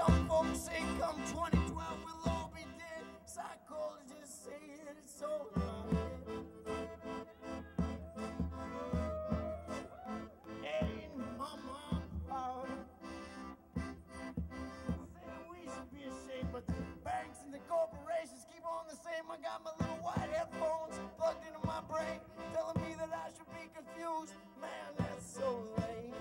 Some folks say come 2012 we'll all be dead. Psychologists say it's all right. Hey, mama, say we should be ashamed, but the banks and the corporations keep on the same. I got my little white headphones plugged into my brain, telling me that I should be confused. Man, that's so lame.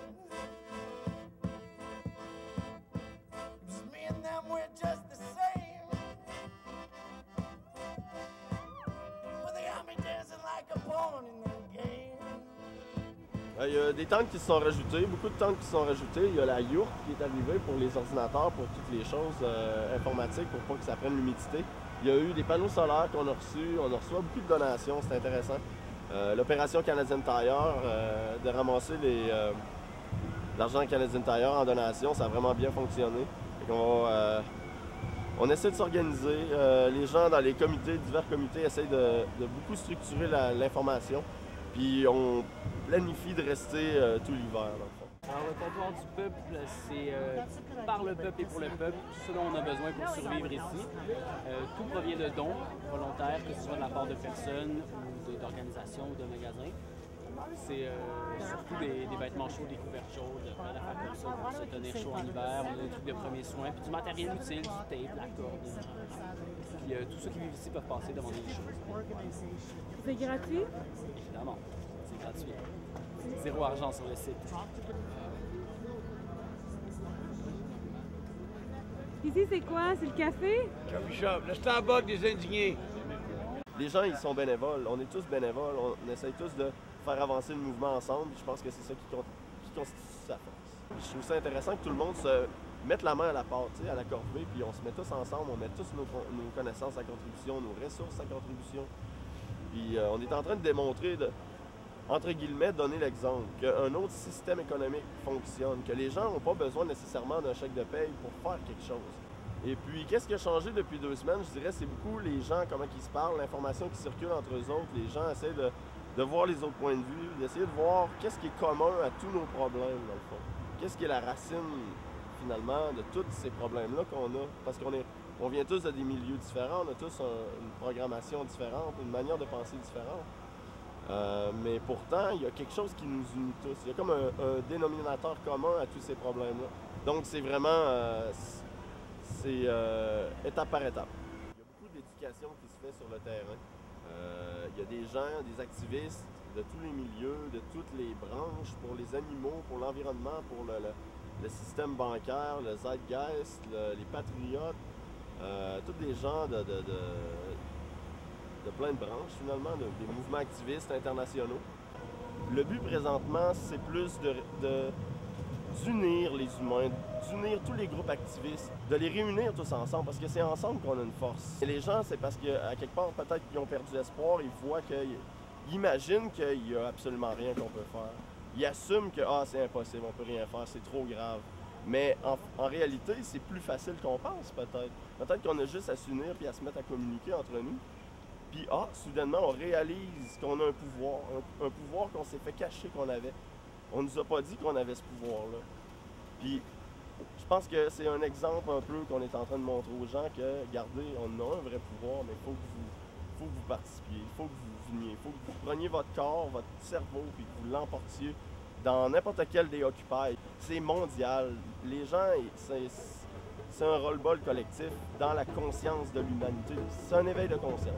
Just me and them, we're just the same. But they got me dancing like a pawn in the game. Il y a des tanks qui se sont rajoutés, beaucoup de tanks qui se sont rajoutés. Il y a la yourte qui est arrivée pour les ordinateurs, pour toutes les choses informatiques, pour pas que ça prenne l'humidité. Il y a eu des panneaux solaires qu'on a reçus, on a reçu beaucoup de donations, c'est intéressant. L'opération Canadian Tire, de ramasser l'argent Canadian Tire en donation, ça a vraiment bien fonctionné. On essaie de s'organiser. Les gens dans les comités, divers comités, essayent de beaucoup structurer l'information. Puis on planifie de rester tout l'hiver, dans le fond. Alors, le comptoir du peuple, c'est par le peuple et pour le peuple, tout ce dont on a besoin pour survivre ici. Tout provient de dons volontaires, que ce soit de la part de personnes, ou d'organisations ou de magasins. C'est surtout des vêtements chauds, des couvertes chaudes, plein d'affaires comme ça pour se tenir chaud en hiver. On a des trucs de premiers soins, puis du matériel utile, du tape, la corde. Puis tous ceux qui vivent ici peuvent passer demander des choses. C'est gratuit? Évidemment, c'est gratuit. Zéro argent sur le site. Ici, c'est quoi? C'est le café? Coffee shop, le Starbucks des indignés. Les gens, ils sont bénévoles. On est tous bénévoles. On essaye tous de faire avancer le mouvement ensemble. Je pense que c'est ça qui constitue sa force. Je trouve ça intéressant que tout le monde se mette la main à la pâte, à la corvée, puis on se met tous ensemble, on met tous nos connaissances à contribution, nos ressources à contribution. Puis on est en train de démontrer, entre guillemets, donner l'exemple, qu'un autre système économique fonctionne, que les gens n'ont pas besoin nécessairement d'un chèque de paye pour faire quelque chose. Et puis, qu'est-ce qui a changé depuis 2 semaines? Je dirais, c'est beaucoup les gens, comment ils se parlent, l'information qui circule entre eux autres. Les gens essaient de voir les autres points de vue, d'essayer de voir qu'est-ce qui est commun à tous nos problèmes, dans le fond. Qu'est-ce qui est la racine, finalement, de tous ces problèmes-là qu'on a. Parce qu'on vient tous de des milieux différents, on a tous une programmation différente, une manière de penser différente. Mais pourtant, il y a quelque chose qui nous unit tous. Il y a comme un dénominateur commun à tous ces problèmes-là. Donc, c'est vraiment... c'est étape par étape. Il y a beaucoup d'éducation qui se fait sur le terrain. Il y a des gens, des activistes de tous les milieux, de toutes les branches, pour les animaux, pour l'environnement, pour le système bancaire, le zeitgeist, les patriotes, tous des gens de plein de branches finalement, des mouvements activistes internationaux. Le but présentement, c'est plus d'unir les humains, d'unir tous les groupes activistes, de les réunir tous ensemble, parce que c'est ensemble qu'on a une force. Et les gens, c'est parce qu'à quelque part, peut-être qu'ils ont perdu espoir, ils voient qu'ils imaginent qu'il n'y a absolument rien qu'on peut faire. Ils assument que c'est impossible, on peut rien faire, c'est trop grave. Mais en réalité, c'est plus facile qu'on pense, peut-être. Peut-être qu'on a juste à s'unir puis à se mettre à communiquer entre nous. Puis, soudainement, on réalise qu'on a un pouvoir qu'on s'est fait cacher qu'on avait. On nous a pas dit qu'on avait ce pouvoir-là. Puis, je pense que c'est un exemple un peu qu'on est en train de montrer aux gens que, regardez, on a un vrai pouvoir, mais il faut que vous participiez, il faut que vous veniez, il faut que vous preniez votre corps, votre cerveau, puis que vous l'emportiez dans n'importe quel des Occupy. C'est mondial. Les gens, c'est un roll-ball collectif dans la conscience de l'humanité. C'est un éveil de conscience.